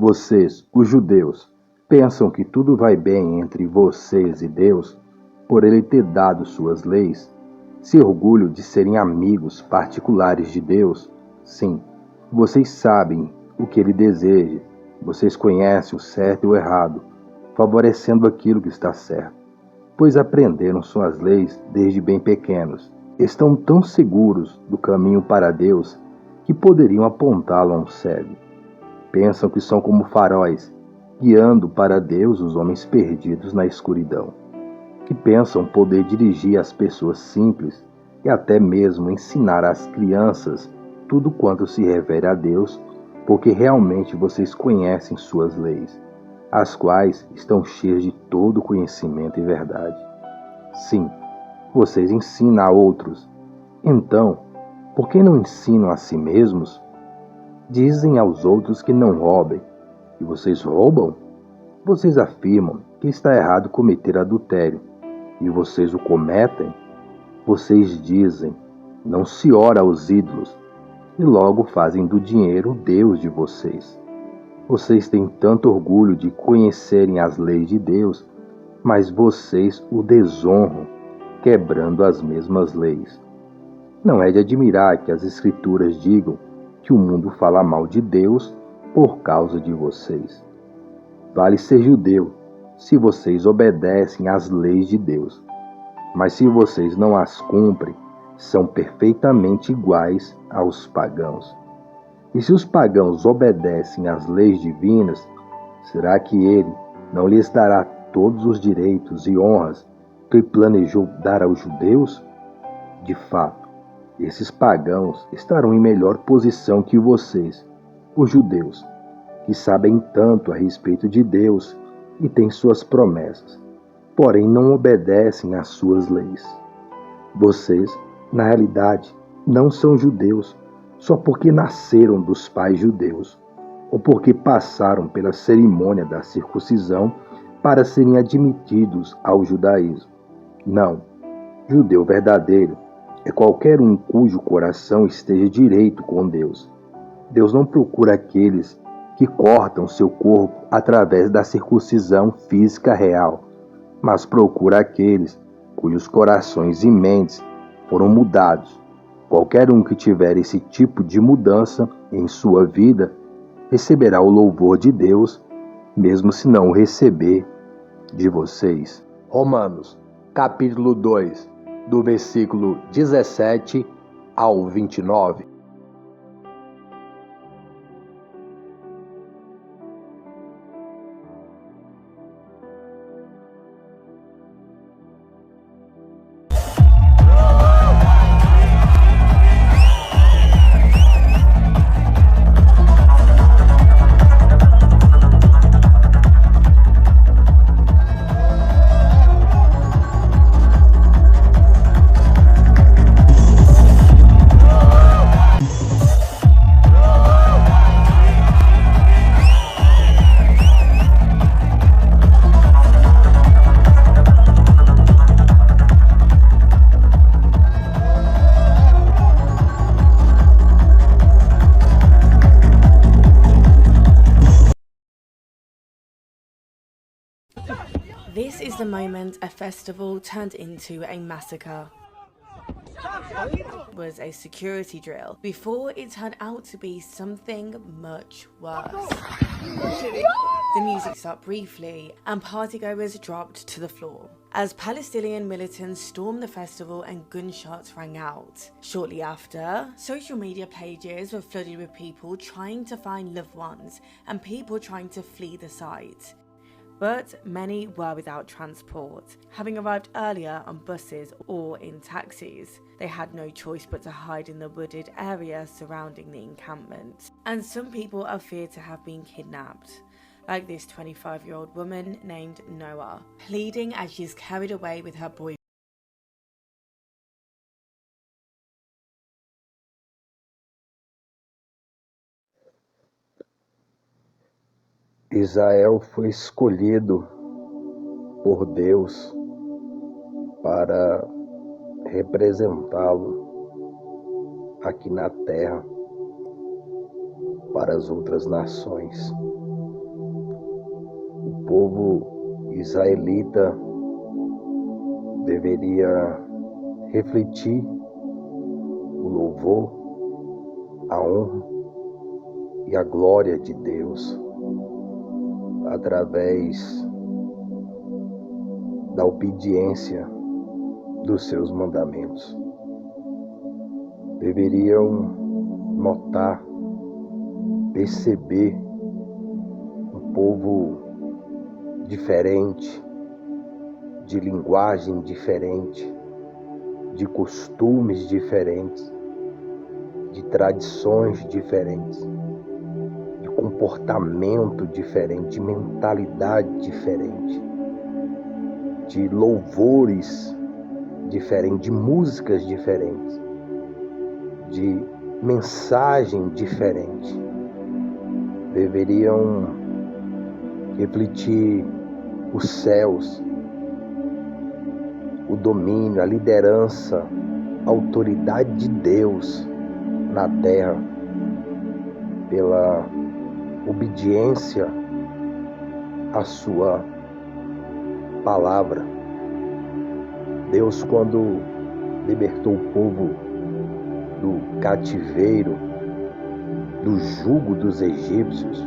Vocês, os judeus, pensam que tudo vai bem entre vocês e Deus por Ele ter dado suas leis? Se orgulham de serem amigos particulares de Deus? Sim, vocês sabem o que Ele deseja. Vocês conhecem o certo e o errado, favorecendo aquilo que está certo, pois aprenderam suas leis desde bem pequenos. Estão tão seguros do caminho para Deus que poderiam apontá-lo a um cego. Pensam que são como faróis, guiando para Deus os homens perdidos na escuridão. Que pensam poder dirigir as pessoas simples e até mesmo ensinar às crianças tudo quanto se refere a Deus, porque realmente vocês conhecem suas leis, as quais estão cheias de todo conhecimento e verdade. Sim, vocês ensinam a outros. Então, por que não ensinam a si mesmos? Dizem aos outros que não roubem, e vocês roubam? Vocês afirmam que está errado cometer adultério, e vocês o cometem? Vocês dizem, não se ora aos ídolos, e logo fazem do dinheiro o Deus de vocês. Vocês têm tanto orgulho de conhecerem as leis de Deus, mas vocês o desonram, quebrando as mesmas leis. Não é de admirar que as Escrituras digam que o mundo fala mal de Deus por causa de vocês. Vale ser judeu se vocês obedecem às leis de Deus, mas se vocês não as cumprem, são perfeitamente iguais aos pagãos. E se os pagãos obedecem às leis divinas, será que Ele não lhes dará todos os direitos e honras que planejou dar aos judeus? De fato, esses pagãos estarão em melhor posição que vocês, os judeus, que sabem tanto a respeito de Deus e têm suas promessas, porém não obedecem às suas leis. Vocês, na realidade, não são judeus só porque nasceram dos pais judeus, ou porque passaram pela cerimônia da circuncisão para serem admitidos ao judaísmo. Não, judeu verdadeiro é qualquer um cujo coração esteja direito com Deus. Deus não procura aqueles que cortam seu corpo através da circuncisão física real, mas procura aqueles cujos corações e mentes foram mudados. Qualquer um que tiver esse tipo de mudança em sua vida receberá o louvor de Deus, mesmo se não o receber de vocês. Romanos, capítulo 2, do versículo 17 ao 29. This is the moment a festival turned into a massacre. It was a security drill before it turned out to be something much worse. The music stopped briefly and partygoers dropped to the floor as Palestinian militants stormed the festival and gunshots rang out. Shortly after, social media pages were flooded with people trying to find loved ones and people trying to flee the site. But many were without transport, having arrived earlier on buses or in taxis. They had no choice but to hide in the wooded area surrounding the encampment. And some people are feared to have been kidnapped, like this 25-year-old woman named Noah, pleading as she's carried away with her boyfriend. Israel foi escolhido por Deus para representá-lo aqui na terra para as outras nações. povo israelita deveria refletir o louvor, a honra e a glória de Deus através da obediência dos seus mandamentos. Deveriam notar, perceber um povo diferente, de linguagem diferente, de costumes diferentes, de tradições diferentes, de comportamento diferente, de mentalidade diferente, de louvores diferentes, de músicas diferentes, de mensagem diferente. Deveriam refletir os céus, o domínio, a liderança, a autoridade de Deus na terra, pela obediência à sua palavra. Deus, quando libertou o povo do cativeiro, do jugo dos egípcios,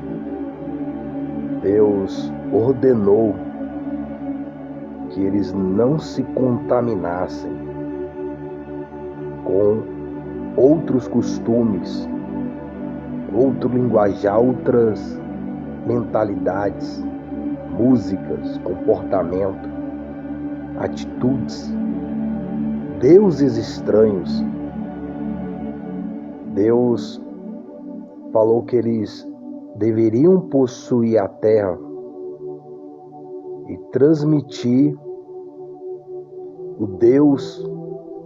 Deus ordenou que eles não se contaminassem com outros costumes, outro linguajar, outras mentalidades, músicas, comportamento, atitudes, deuses estranhos. Deus falou que eles deveriam possuir a terra e transmitir o Deus,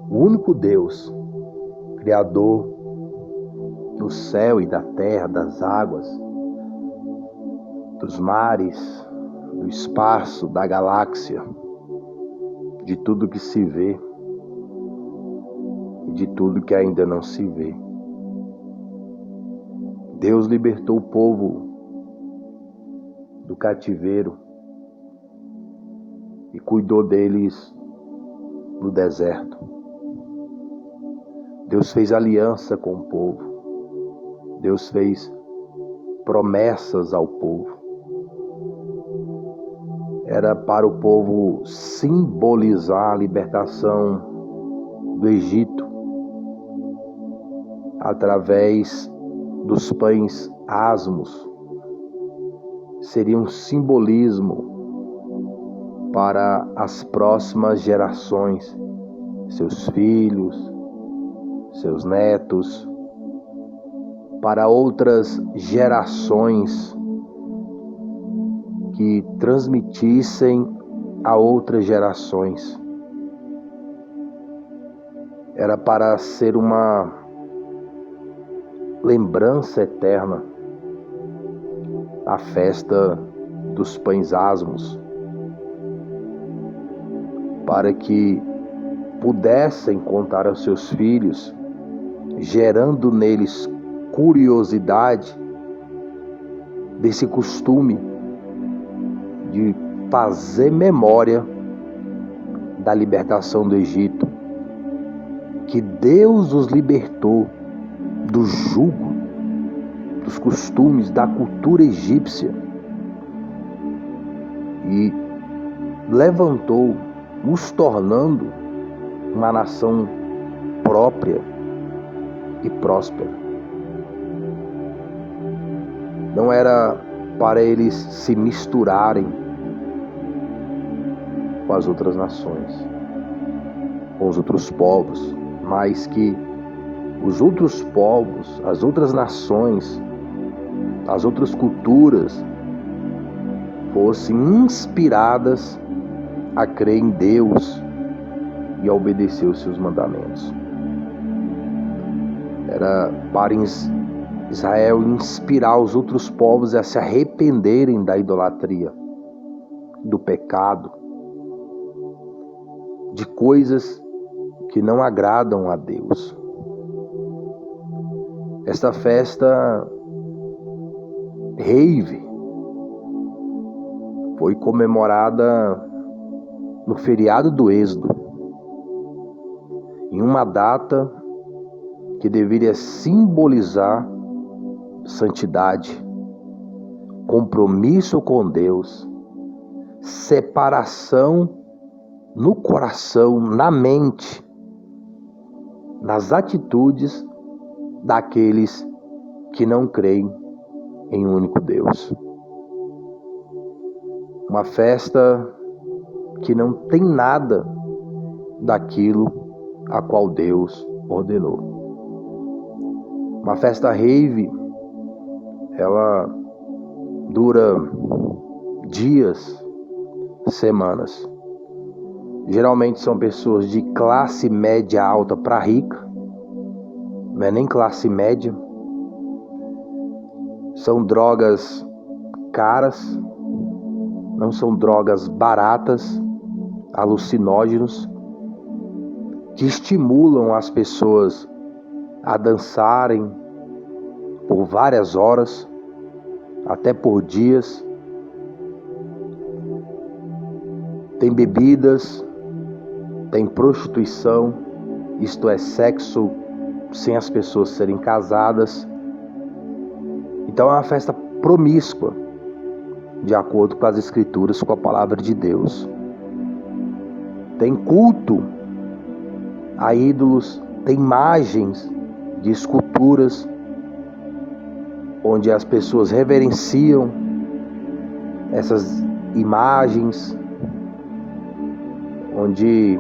o único Deus, Criador do céu e da terra, das águas, dos mares, do espaço, da galáxia, de tudo que se vê e de tudo que ainda não se vê. Deus libertou o povo do cativeiro e cuidou deles no deserto. Deus fez aliança com o povo. Deus fez promessas ao povo. Era para o povo simbolizar a libertação do Egito através dos pães asmos. Seria um simbolismo para as próximas gerações, seus filhos, seus netos, para outras gerações que transmitissem a outras gerações. Era para ser uma lembrança eterna, a festa dos pães asmos, para que pudessem contar aos seus filhos, gerando neles curiosidade desse costume de fazer memória da libertação do Egito, que Deus os libertou do jugo, dos costumes, da cultura egípcia e levantou, os tornando uma nação própria e próspera. Não era para eles se misturarem com as outras nações, com os outros povos, mas que os outros povos, as outras nações, as outras culturas fossem inspiradas a crer em Deus e a obedecer os seus mandamentos. Era para Israel inspirar os outros povos a se arrependerem da idolatria, do pecado, de coisas que não agradam a Deus. Esta festa rave foi comemorada no feriado do Êxodo, em uma data que deveria simbolizar santidade, compromisso com Deus, separação no coração, na mente, nas atitudes daqueles que não creem em um único Deus. Uma festa que não tem nada daquilo a qual Deus ordenou. Uma festa rave, ela dura dias, semanas. Geralmente são pessoas de classe média alta para rica, não é nem classe média. São drogas caras, não são drogas baratas, alucinógenos, que estimulam as pessoas a dançarem por várias horas, até por dias. Tem bebidas, tem prostituição, isto é, sexo sem as pessoas serem casadas. Então é uma festa promíscua, de acordo com as Escrituras, com a palavra de Deus. Tem culto a ídolos, tem imagens de esculturas, onde as pessoas reverenciam essas imagens, onde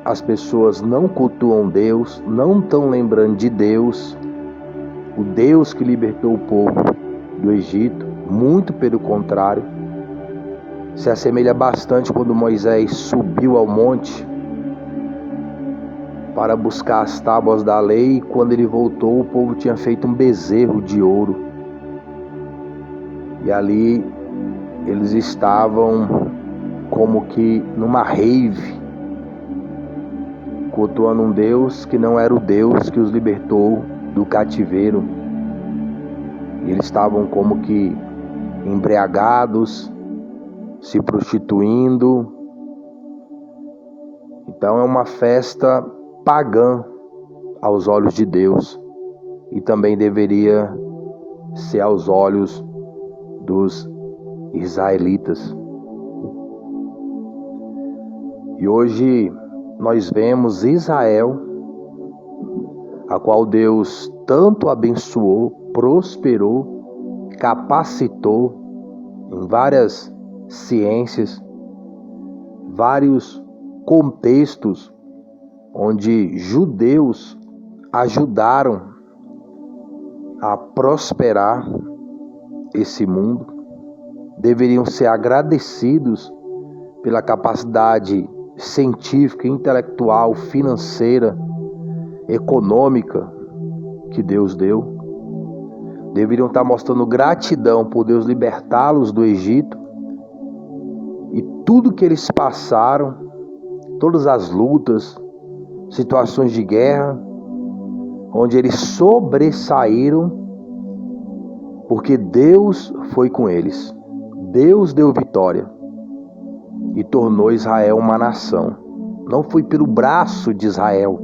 as pessoas não cultuam Deus, não estão lembrando de Deus, o Deus que libertou o povo do Egito. Muito pelo contrário, se assemelha bastante quando Moisés subiu ao monte para buscar as tábuas da lei, e quando ele voltou, o povo tinha feito um bezerro de ouro. E ali eles estavam como que numa rave, cultuando um Deus que não era o Deus que os libertou do cativeiro. E eles estavam como que embriagados, se prostituindo. Então é uma festa pagã aos olhos de Deus, e também deveria ser aos olhos dos israelitas. E hoje nós vemos Israel, a qual Deus tanto abençoou, prosperou, capacitou em várias ciências, vários contextos onde judeus ajudaram a prosperar esse mundo. Deveriam ser agradecidos pela capacidade científica, intelectual, financeira, econômica que Deus deu. Deveriam estar mostrando gratidão por Deus libertá-los do Egito, e tudo que eles passaram, todas as lutas, situações de guerra, onde eles sobressaíram, porque Deus foi com eles. Deus deu vitória e tornou Israel uma nação. Não foi pelo braço de Israel,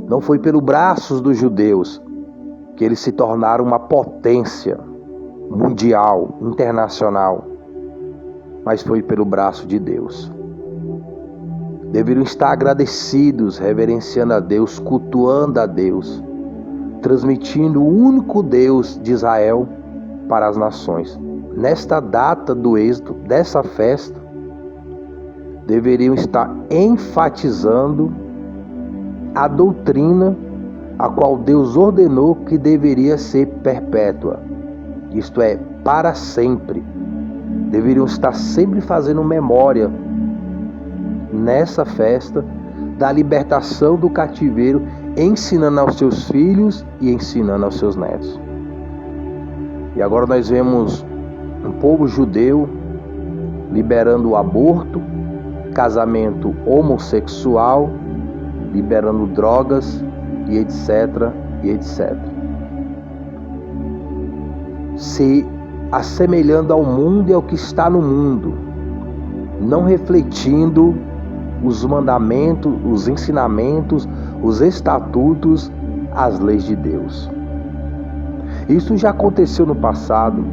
não foi pelo braço dos judeus que eles se tornaram uma potência mundial, internacional, mas foi pelo braço de Deus. Deveriam estar agradecidos, reverenciando a Deus, cultuando a Deus, transmitindo o único Deus de Israel para as nações. Nesta data do êxodo, dessa festa, deveriam estar enfatizando a doutrina a qual Deus ordenou que deveria ser perpétua, isto é, para sempre. Deveriam estar sempre fazendo memória nessa festa da libertação do cativeiro, ensinando aos seus filhos e ensinando aos seus netos. E agora nós vemos um povo judeu liberando o aborto, casamento homossexual, liberando drogas e etc, e etc. Se assemelhando ao mundo e ao que está no mundo, não refletindo os mandamentos, os ensinamentos, os estatutos, as leis de Deus. Isso já aconteceu no passado.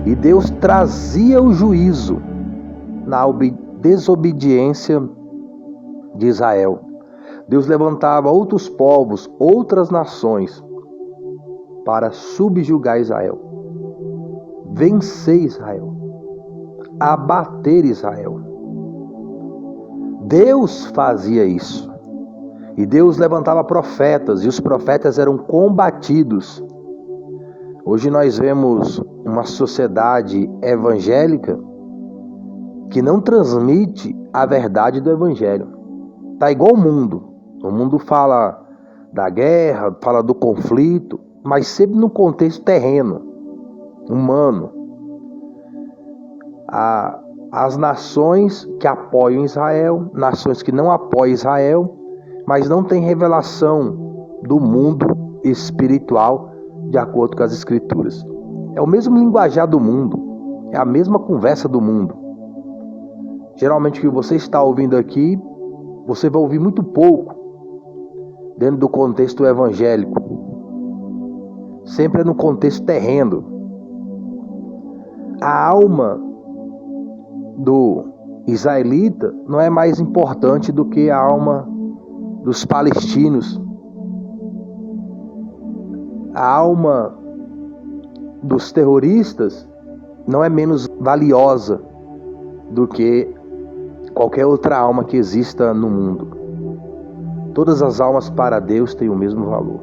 E Deus trazia o juízo na desobediência de Israel. Deus levantava outros povos, outras nações, para subjugar Israel, vencer Israel, abater Israel. Deus fazia isso. E Deus levantava profetas, e os profetas eram combatidos. Hoje nós vemos uma sociedade evangélica que não transmite a verdade do evangelho. Tá igual o mundo. O mundo fala da guerra, fala do conflito, mas sempre no contexto terreno, humano. As nações que apoiam Israel, nações que não apoiam Israel, mas não tem revelação do mundo espiritual de acordo com as Escrituras. É o mesmo linguajar do mundo, é a mesma conversa do mundo. Geralmente o que você está ouvindo aqui, você vai ouvir muito pouco dentro do contexto evangélico. Sempre é no contexto terreno. A alma do israelita não é mais importante do que a alma dos palestinos. A alma dos terroristas não é menos valiosa do que qualquer outra alma que exista no mundo. Todas as almas para Deus têm o mesmo valor.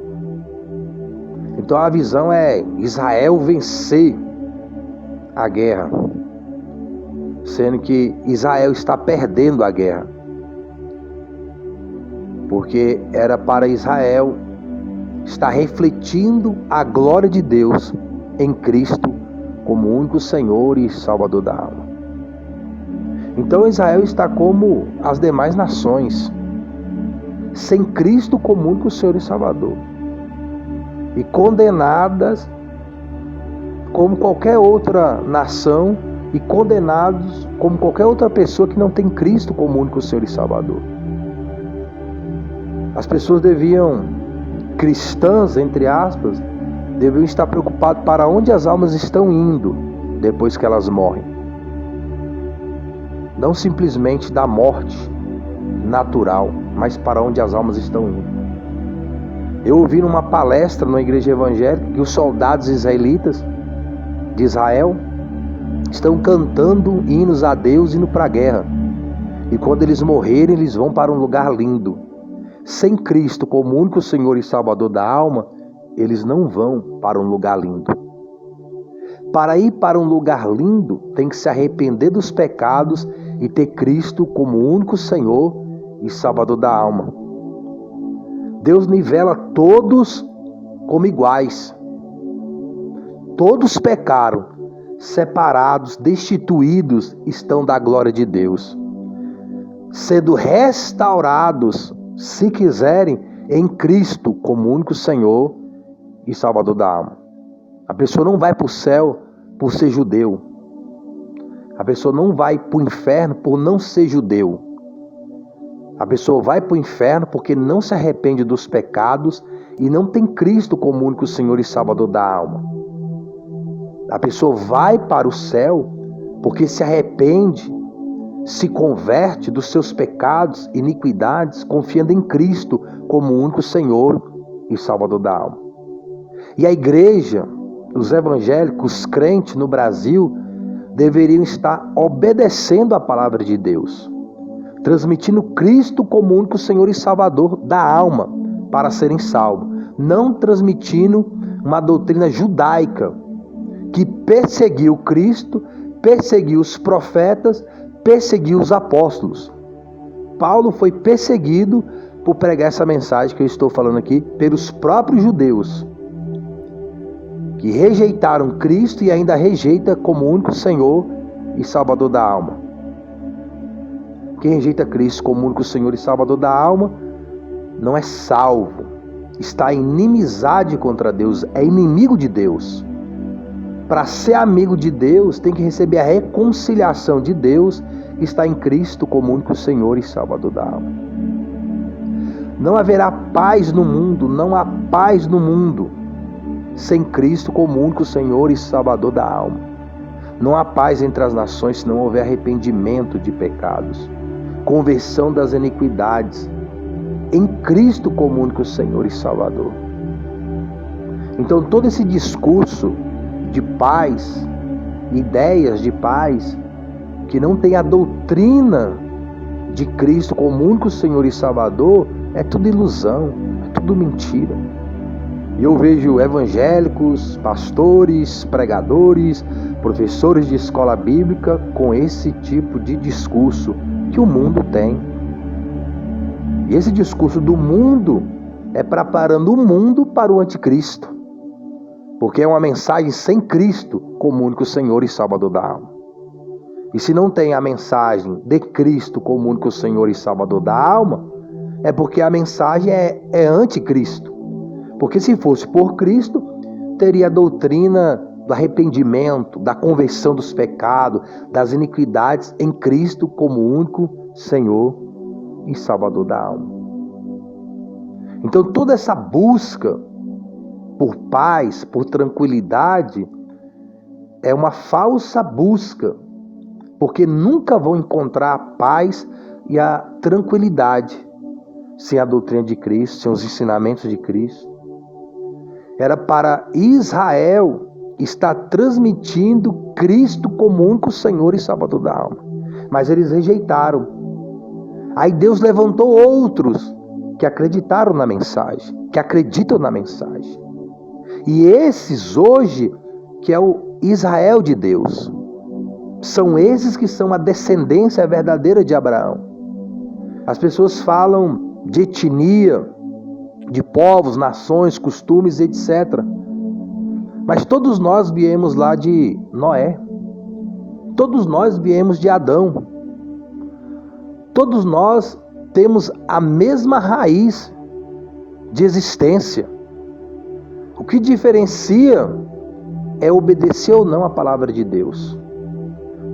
Então a visão é Israel vencer a guerra, sendo que Israel está perdendo a guerra. Porque era para Israel estar refletindo a glória de Deus em Cristo como único Senhor e Salvador da alma. Então Israel está como as demais nações, sem Cristo como único Senhor e Salvador, e condenadas como qualquer outra nação, e condenados como qualquer outra pessoa que não tem Cristo como único Senhor e Salvador. As pessoas cristãs, entre aspas, deviam estar preocupadas para onde as almas estão indo depois que elas morrem. Não simplesmente da morte natural, mas para onde as almas estão indo. Eu ouvi numa palestra na igreja evangélica que os soldados israelitas de Israel estão cantando hinos a Deus indo para a guerra. E quando eles morrerem, eles vão para um lugar lindo. Sem Cristo como único Senhor e Salvador da alma, eles não vão para um lugar lindo. Para ir para um lugar lindo, tem que se arrepender dos pecados e ter Cristo como único Senhor e Salvador da alma. Deus nivela todos como iguais. Todos pecaram, separados, destituídos estão da glória de Deus, sendo restaurados, se quiserem, em Cristo como único Senhor e Salvador da alma. A pessoa não vai para o céu por ser judeu. A pessoa não vai para o inferno por não ser judeu. A pessoa vai para o inferno porque não se arrepende dos pecados e não tem Cristo como único Senhor e Salvador da alma. A pessoa vai para o céu porque se arrepende, se converte dos seus pecados, iniquidades, confiando em Cristo como único Senhor e Salvador da alma. E a igreja, os evangélicos, os crentes no Brasil, deveriam estar obedecendo a palavra de Deus, transmitindo Cristo como único Senhor e Salvador da alma para serem salvos, não transmitindo uma doutrina judaica que perseguiu Cristo, perseguiu os profetas, perseguiu os apóstolos. Paulo foi perseguido por pregar essa mensagem que eu estou falando aqui pelos próprios judeus, que rejeitaram Cristo e ainda rejeita como único Senhor e Salvador da alma. Quem rejeita Cristo como único Senhor e Salvador da alma não é salvo, está em inimizade contra Deus, é inimigo de Deus. para ser amigo de Deus, tem que receber a reconciliação de Deus que está em Cristo como único Senhor e Salvador da alma. Não haverá paz no mundo, não há paz no mundo sem Cristo como único Senhor e Salvador da alma. Não há paz entre as nações se não houver arrependimento de pecados, conversão das iniquidades, em Cristo como único Senhor e Salvador. Então todo esse discurso de paz, ideias de paz, que não tem a doutrina de Cristo como único Senhor e Salvador, é tudo ilusão, é tudo mentira. Eu vejo evangélicos, pastores, pregadores, professores de escola bíblica com esse tipo de discurso que o mundo tem. E esse discurso do mundo é preparando o mundo para o anticristo, porque é uma mensagem sem Cristo como único Senhor e Salvador da alma. E se não tem a mensagem de Cristo como único Senhor e Salvador da alma, é porque a mensagem é anticristo. Porque se fosse por Cristo, teria a doutrina do arrependimento, da conversão dos pecados, das iniquidades em Cristo como único Senhor e Salvador da alma. Então toda essa busca por paz, por tranquilidade, é uma falsa busca, porque nunca vão encontrar a paz e a tranquilidade sem a doutrina de Cristo, sem os ensinamentos de Cristo. Era para Israel estar transmitindo Cristo como único Senhor e Salvador da alma, mas eles rejeitaram. Aí Deus levantou outros que acreditaram na mensagem, que acreditam na mensagem. E esses hoje, que é o Israel de Deus, são esses que são a descendência verdadeira de Abraão. As pessoas falam de etnia, de povos, nações, costumes, etc. Mas todos nós viemos lá de Noé. Todos nós viemos de Adão. Todos nós temos a mesma raiz de existência. O que diferencia é obedecer ou não a palavra de Deus.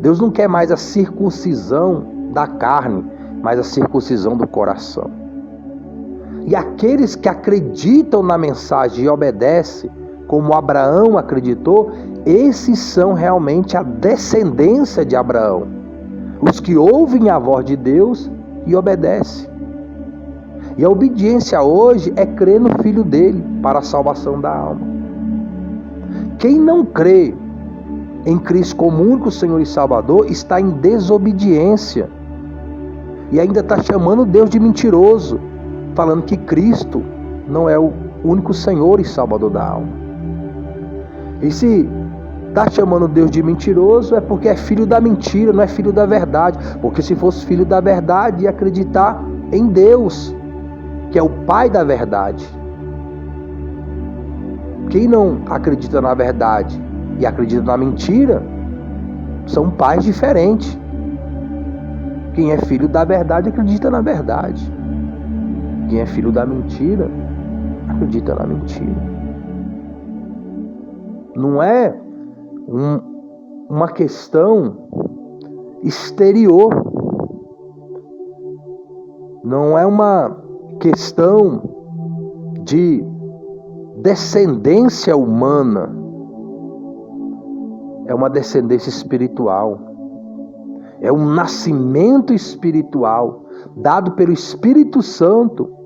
Deus não quer mais a circuncisão da carne, mas a circuncisão do coração. E aqueles que acreditam na mensagem e obedecem, como Abraão acreditou, esses são realmente a descendência de Abraão. Os que ouvem a voz de Deus e obedecem. E a obediência hoje é crer no Filho dele para a salvação da alma. Quem não crê em Cristo como único Senhor e Salvador está em desobediência. E ainda está chamando Deus de mentiroso, falando que Cristo não é o único Senhor e Salvador da alma. E se está chamando Deus de mentiroso, é porque é filho da mentira, não é filho da verdade. Porque se fosse filho da verdade, ia acreditar em Deus, que é o Pai da verdade. Quem não acredita na verdade e acredita na mentira, são pais diferentes. Quem é filho da verdade acredita na verdade. Quem é filho da mentira acredita na mentira. Não é uma questão exterior. Não é uma questão de descendência humana. É uma descendência espiritual. É um nascimento espiritual dado pelo Espírito Santo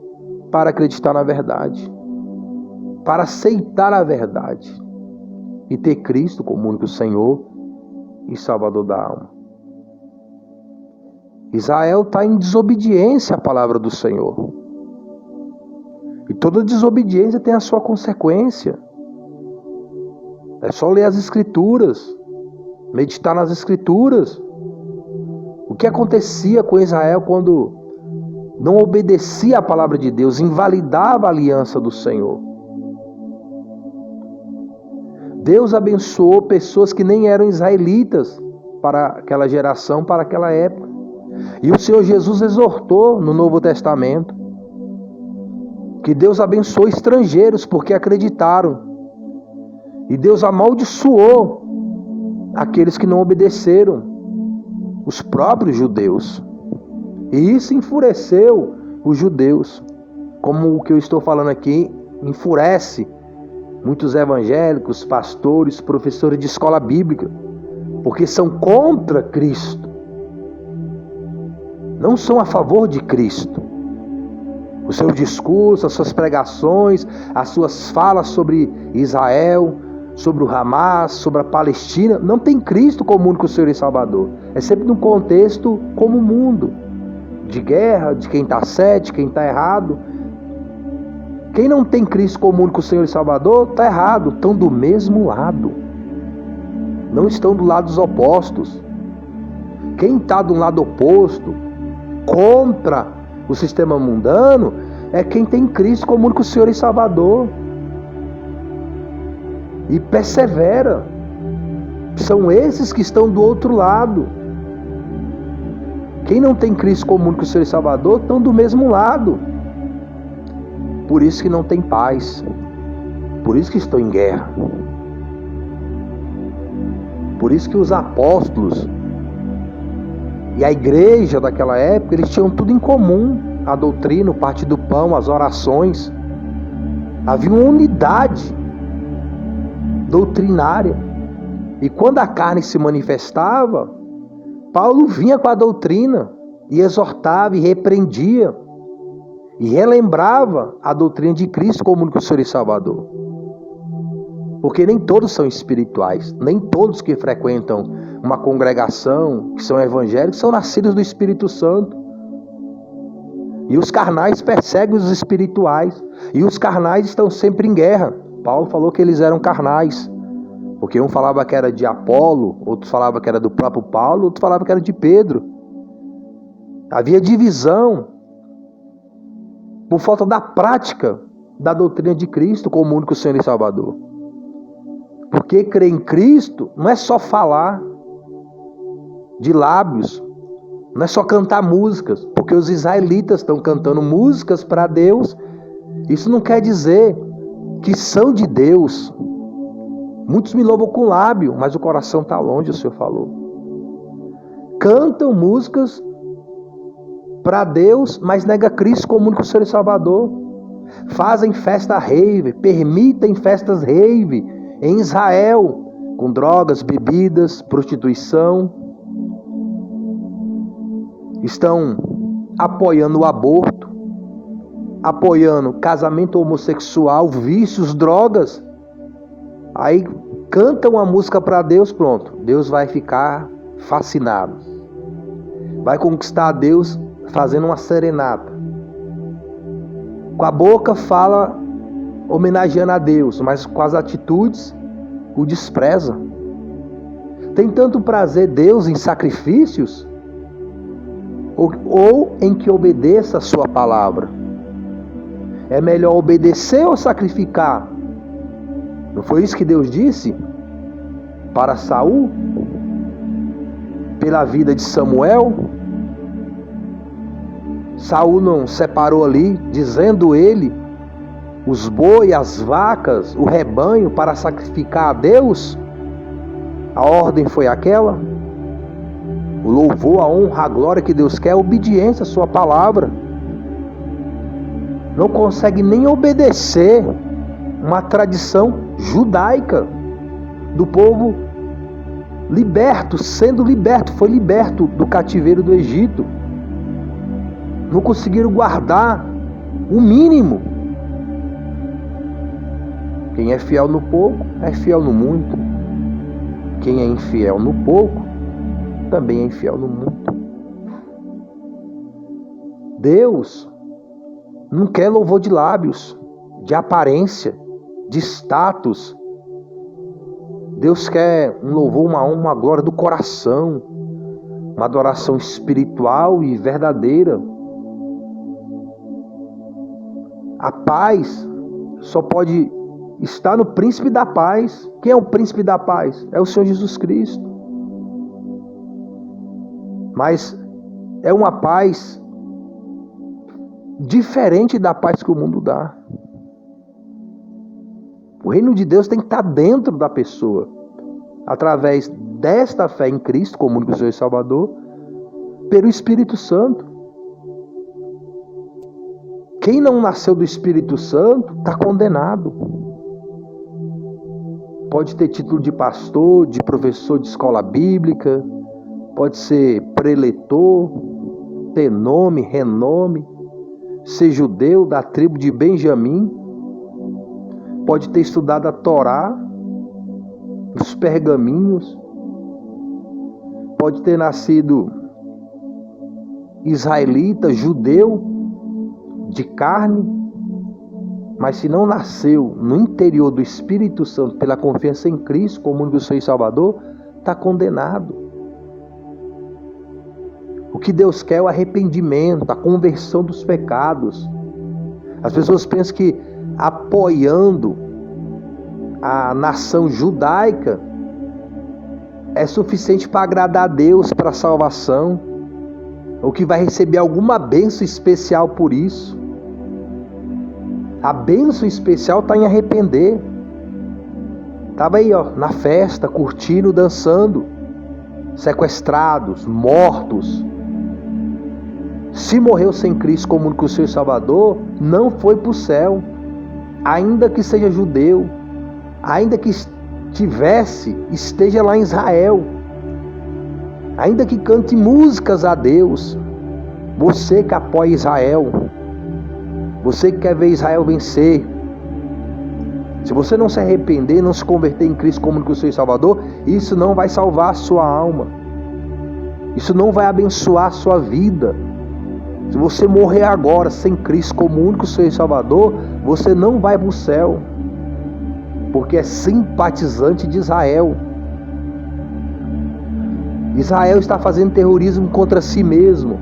para acreditar na verdade, para aceitar a verdade e ter Cristo como único Senhor e Salvador da alma. Israel está em desobediência à palavra do Senhor. E toda desobediência tem a sua consequência. É só ler as Escrituras, meditar nas Escrituras. O que acontecia com Israel quando não obedecia à palavra de Deus, invalidava a aliança do Senhor. Deus abençoou pessoas que nem eram israelitas para aquela geração, para aquela época. E o Senhor Jesus exortou no Novo Testamento que Deus abençoou estrangeiros porque acreditaram. E Deus amaldiçoou aqueles que não obedeceram, os próprios judeus. E isso enfureceu os judeus. Como o que eu estou falando aqui enfurece muitos evangélicos, pastores, professores de escola bíblica, porque são contra Cristo. Não são a favor de Cristo. O seu discurso, as suas pregações, as suas falas sobre Israel, sobre o Hamas, sobre a Palestina, não tem Cristo como único Senhor e Salvador. É sempre num contexto como o mundo, de guerra, de quem está certo, de quem está errado. Quem não tem Cristo como único Senhor e Salvador, está errado. Estão do mesmo lado. Não estão do lado dos opostos. Quem está do lado oposto, contra o sistema mundano, é quem tem Cristo como único Senhor e Salvador. E persevera. São esses que estão do outro lado. Quem não tem Cristo como único Senhor e Salvador, estão do mesmo lado. Por isso que não tem paz. Por isso que estão em guerra. Por isso que os apóstolos e a igreja daquela época, eles tinham tudo em comum. A doutrina, o partir do pão, as orações. Havia uma unidade doutrinária. E quando a carne se manifestava, Paulo vinha com a doutrina e exortava e repreendia e relembrava a doutrina de Cristo como único Senhor e Salvador. Porque nem todos são espirituais, nem todos que frequentam uma congregação, que são evangélicos, são nascidos do Espírito Santo. E os carnais perseguem os espirituais, e os carnais estão sempre em guerra. Paulo falou que eles eram carnais, porque um falava que era de Apolo, outros falavam que era do próprio Paulo, outros falavam que era de Pedro. Havia divisão por falta da prática da doutrina de Cristo como único Senhor e Salvador. Porque crer em Cristo não é só falar de lábios, não é só cantar músicas, porque os israelitas estão cantando músicas para Deus. Isso não quer dizer que são de Deus. Muitos me louvam com lábio, mas o coração está longe, o Senhor falou. Cantam músicas para Deus, mas nega Cristo como único Senhor e Salvador. Fazem festa rave, permitem festas rave em Israel, com drogas, bebidas, prostituição. Estão apoiando o aborto, apoiando casamento homossexual, vícios, drogas. Aí cantam a música para Deus, pronto. Deus vai ficar fascinado. Vai conquistar a Deus fazendo uma serenata. Com a boca fala homenageando a Deus, mas com as atitudes o despreza. Tem tanto prazer Deus em sacrifícios ou em que obedeça a sua palavra. É melhor obedecer ou sacrificar? Não foi isso que Deus disse para Saul? Pela vida de Samuel? Saul não separou ali, dizendo ele, os bois, as vacas, o rebanho para sacrificar a Deus? A ordem foi aquela? O louvor, a honra, a glória que Deus quer, a obediência à sua palavra. Não consegue nem obedecer uma tradição judaica do povo liberto, sendo liberto, foi liberto do cativeiro do Egito. Não conseguiram guardar o mínimo. Quem é fiel no pouco, é fiel no muito. Quem é infiel no pouco, também é infiel no muito. Deus não quer louvor de lábios, de aparência, de status. Deus quer um louvor, uma honra, uma glória do coração, uma adoração espiritual e verdadeira. A paz só pode estar no príncipe da paz. Quem é o príncipe da paz? É o Senhor Jesus Cristo. Mas é uma paz diferente da paz que o mundo dá. O reino de Deus tem que estar dentro da pessoa, através desta fé em Cristo, como único Senhor e Salvador, pelo Espírito Santo. Quem não nasceu do Espírito Santo está condenado. Pode ter título de pastor, de professor de escola bíblica, pode ser preletor, ter nome, renome, ser judeu da tribo de Benjamim, pode ter estudado a Torá, os pergaminhos, pode ter nascido israelita, judeu, de carne, mas se não nasceu no interior do Espírito Santo pela confiança em Cristo como único Senhor e Salvador, está condenado. O que Deus quer é o arrependimento, a conversão dos pecados. As pessoas pensam que apoiando a nação judaica é suficiente para agradar a Deus para a salvação, ou que vai receber alguma bênção especial por isso. A bênção especial está em arrepender. Estava aí, na festa, curtindo, dançando, sequestrados, mortos. Se morreu sem Cristo como único Senhor e Salvador, não foi para o céu. Ainda que seja judeu, ainda que esteja lá em Israel, ainda que cante músicas a Deus, você que apoia Israel, você que quer ver Israel vencer, se você não se arrepender, não se converter em Cristo como único Senhor e Salvador, isso não vai salvar a sua alma, isso não vai abençoar a sua vida. Se você morrer agora sem Cristo como único Senhor e Salvador, você não vai para o céu, porque é simpatizante de Israel. Israel está fazendo terrorismo contra si mesmo,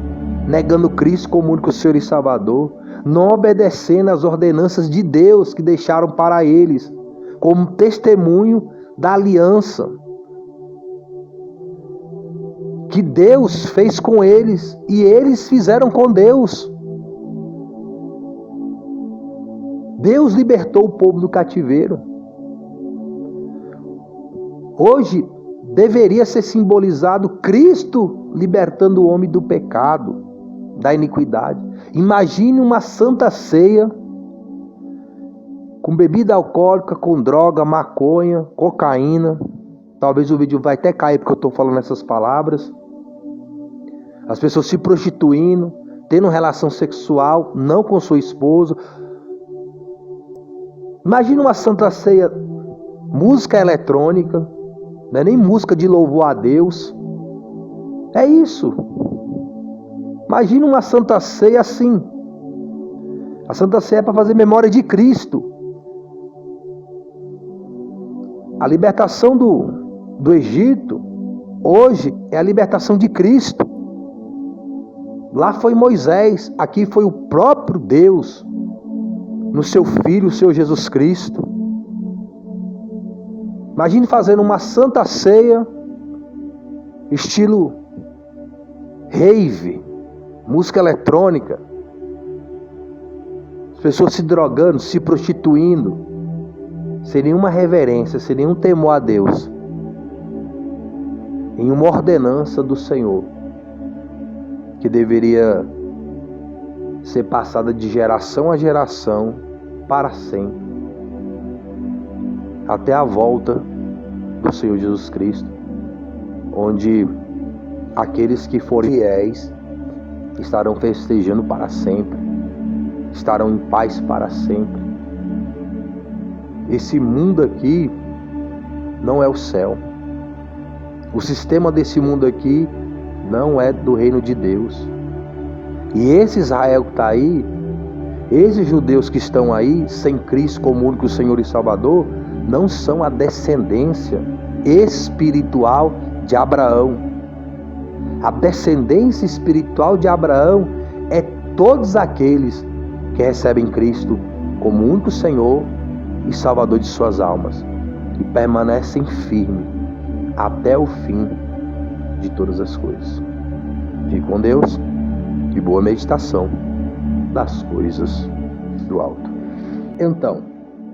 negando Cristo como único Senhor e Salvador, não obedecendo às ordenanças de Deus que deixaram para eles, como testemunho da aliança que Deus fez com eles e eles fizeram com Deus. Deus libertou o povo do cativeiro. Hoje deveria ser simbolizado Cristo libertando o homem do pecado, da iniquidade. Imagine uma santa ceia com bebida alcoólica, com droga, maconha, cocaína. Talvez o vídeo vai até cair porque eu estou falando essas palavras. As pessoas se prostituindo, tendo relação sexual, não com seu esposo. Imagine uma santa ceia, música eletrônica, não é nem música de louvor a Deus. É isso. Imagina uma santa ceia assim. A santa ceia é para fazer memória de Cristo. A libertação do Egito, hoje, é a libertação de Cristo. Lá foi Moisés, aqui foi o próprio Deus, no seu Filho, o Senhor Jesus Cristo. Imagine fazendo uma santa ceia, estilo rave, música eletrônica, as pessoas se drogando, se prostituindo, sem nenhuma reverência, sem nenhum temor a Deus, em uma ordenança do Senhor, que deveria ser passada de geração a geração para sempre, até a volta do Senhor Jesus Cristo, onde aqueles que forem fiéis estarão festejando para sempre, estarão em paz para sempre. Esse mundo aqui não é o céu. O sistema desse mundo aqui não é do reino de Deus. E esse Israel que está aí, esses judeus que estão aí, sem Cristo como único Senhor e Salvador, não são a descendência espiritual de Abraão. A descendência espiritual de Abraão é todos aqueles que recebem Cristo como único Senhor e Salvador de suas almas, e permanecem firmes até o fim de todas as coisas. Fique com Deus e boa meditação das coisas do alto. Então,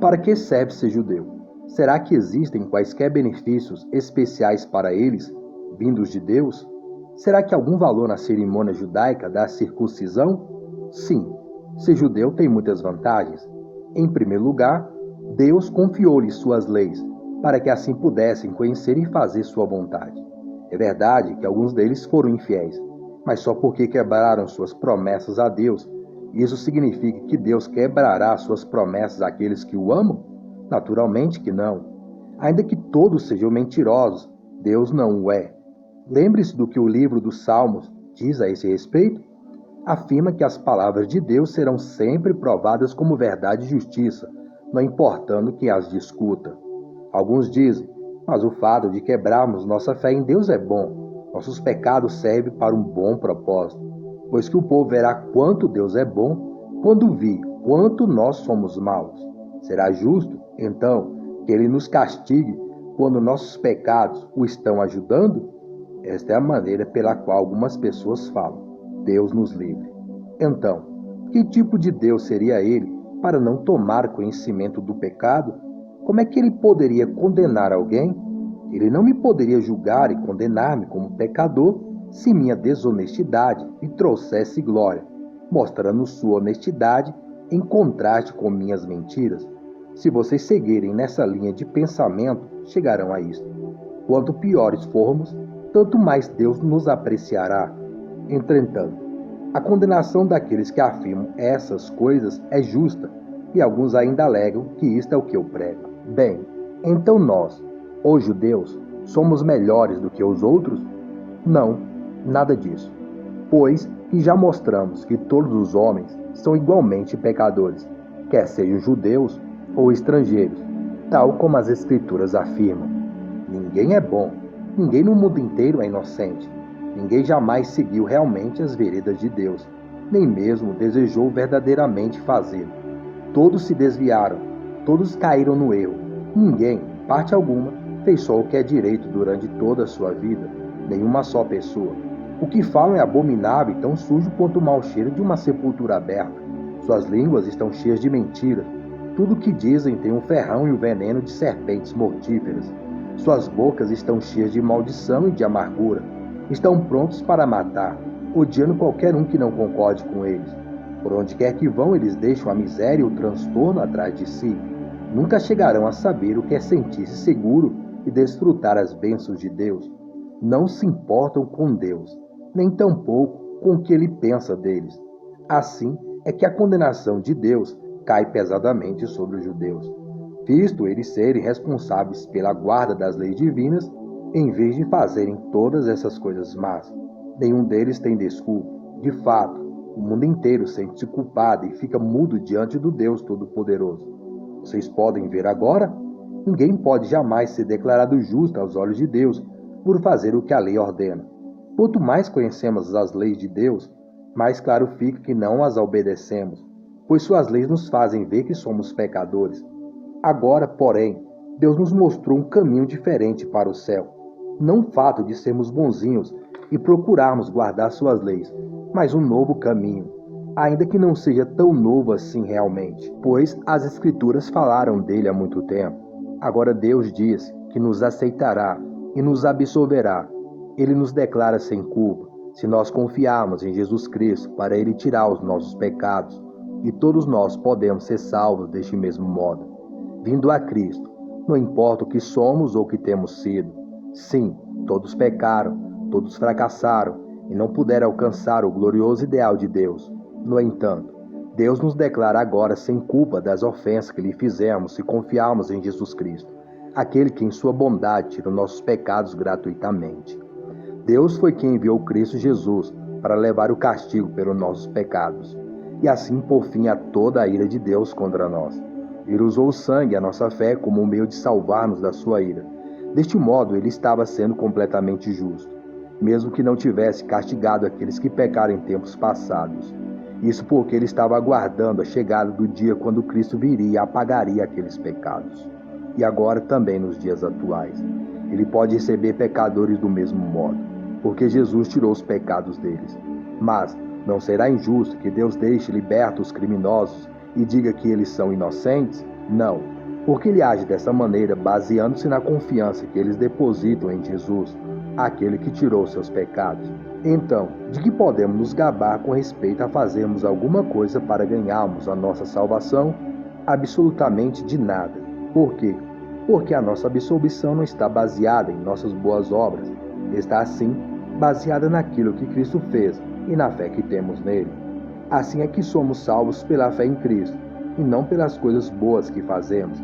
Para que serve ser judeu? Será que existem quaisquer benefícios especiais para eles, vindos de Deus? Será que há algum valor na cerimônia judaica da circuncisão? Sim, ser judeu tem muitas vantagens. Em primeiro lugar, Deus confiou-lhes suas leis, para que assim pudessem conhecer e fazer sua vontade. É verdade que alguns deles foram infiéis, mas só porque quebraram suas promessas a Deus. Isso significa que Deus quebrará suas promessas àqueles que o amam? Naturalmente que não. Ainda que todos sejam mentirosos, Deus não o é. Lembre-se do que o livro dos Salmos diz a esse respeito. Afirma que as palavras de Deus serão sempre provadas como verdade e justiça, não importando quem as discuta. Alguns dizem, mas o fato de quebrarmos nossa fé em Deus é bom. Nossos pecados servem para um bom propósito, pois que o povo verá quanto Deus é bom quando vir quanto nós somos maus. Será justo, então, que Ele nos castigue quando nossos pecados o estão ajudando? Esta é a maneira pela qual algumas pessoas falam. Deus nos livre. Então, que tipo de Deus seria Ele para não tomar conhecimento do pecado? Como é que Ele poderia condenar alguém? Ele não me poderia julgar e condenar-me como pecador se minha desonestidade lhe trouxesse glória, mostrando sua honestidade em contraste com minhas mentiras. Se vocês seguirem nessa linha de pensamento, chegarão a isto. Quanto piores formos, tanto mais Deus nos apreciará. Entretanto, a condenação daqueles que afirmam essas coisas é justa, e alguns ainda alegam que isto é o que eu prego. Bem, então nós, os judeus, somos melhores do que os outros? Não, nada disso. Pois que já mostramos que todos os homens são igualmente pecadores, quer sejam judeus ou estrangeiros, tal como as Escrituras afirmam. Ninguém é bom, ninguém no mundo inteiro é inocente. Ninguém jamais seguiu realmente as veredas de Deus, nem mesmo desejou verdadeiramente fazê-lo. Todos se desviaram, todos caíram no erro. Ninguém, parte alguma, fez só o que é direito durante toda a sua vida, nenhuma só pessoa. O que falam é abominável e tão sujo quanto o mau cheiro de uma sepultura aberta. Suas línguas estão cheias de mentiras. Tudo o que dizem tem um ferrão e o veneno de serpentes mortíferas. Suas bocas estão cheias de maldição e de amargura. Estão prontos para matar, odiando qualquer um que não concorde com eles. Por onde quer que vão, eles deixam a miséria e o transtorno atrás de si. Nunca chegarão a saber o que é sentir-se seguro e desfrutar as bênçãos de Deus. Não se importam com Deus, nem tampouco com o que Ele pensa deles. Assim é que a condenação de Deus cai pesadamente sobre os judeus, visto eles serem responsáveis pela guarda das leis divinas, em vez de fazerem todas essas coisas más. Nenhum deles tem desculpa. De fato, o mundo inteiro sente-se culpado e fica mudo diante do Deus Todo-Poderoso. Vocês podem ver agora? Ninguém pode jamais ser declarado justo aos olhos de Deus por fazer o que a lei ordena. Quanto mais conhecemos as leis de Deus, mais claro fica que não as obedecemos, pois suas leis nos fazem ver que somos pecadores. Agora, porém, Deus nos mostrou um caminho diferente para o céu. Não o fato de sermos bonzinhos e procurarmos guardar suas leis, mas um novo caminho, ainda que não seja tão novo assim realmente, pois as Escrituras falaram dele há muito tempo. Agora Deus diz que nos aceitará e nos absolverá. Ele nos declara sem culpa, se nós confiarmos em Jesus Cristo para Ele tirar os nossos pecados, e todos nós podemos ser salvos deste mesmo modo. Vindo a Cristo, não importa o que somos ou o que temos sido. Sim, todos pecaram, todos fracassaram e não puderam alcançar o glorioso ideal de Deus. No entanto, Deus nos declara agora sem culpa das ofensas que lhe fizemos se confiarmos em Jesus Cristo, aquele que em sua bondade tira nossos pecados gratuitamente. Deus foi quem enviou Cristo Jesus para levar o castigo pelos nossos pecados, e assim pôr fim a toda a ira de Deus contra nós. Ele usou o sangue e a nossa fé como um meio de salvar-nos da sua ira. Deste modo, ele estava sendo completamente justo, mesmo que não tivesse castigado aqueles que pecaram em tempos passados. Isso porque ele estava aguardando a chegada do dia quando Cristo viria e apagaria aqueles pecados. E agora também nos dias atuais. Ele pode receber pecadores do mesmo modo, porque Jesus tirou os pecados deles. Mas não será injusto que Deus deixe libertos os criminosos e diga que eles são inocentes? Não, porque ele age dessa maneira baseando-se na confiança que eles depositam em Jesus, aquele que tirou seus pecados. Então, de que podemos nos gabar com respeito a fazermos alguma coisa para ganharmos a nossa salvação? Absolutamente de nada. Por quê? Porque a nossa absolvição não está baseada em nossas boas obras, está sim baseada naquilo que Cristo fez e na fé que temos nele. Assim é que somos salvos pela fé em Cristo, e não pelas coisas boas que fazemos.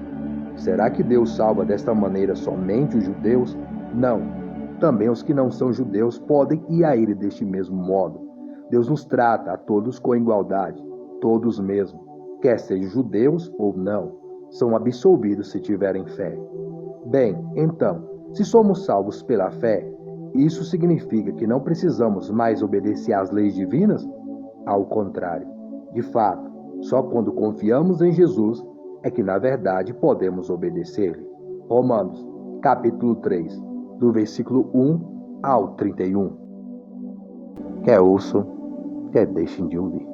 Será que Deus salva desta maneira somente os judeus? Não. Também os que não são judeus podem ir a Ele deste mesmo modo. Deus nos trata a todos com igualdade, todos mesmo, quer sejam judeus ou não, são absolvidos se tiverem fé. Bem, então, se somos salvos pela fé, isso significa que não precisamos mais obedecer às leis divinas? Ao contrário, de fato, só quando confiamos em Jesus é que na verdade podemos obedecer-lhe. Romanos, capítulo 3, do versículo 1 ao 31. Quer ouçam, quer deixem de ouvir.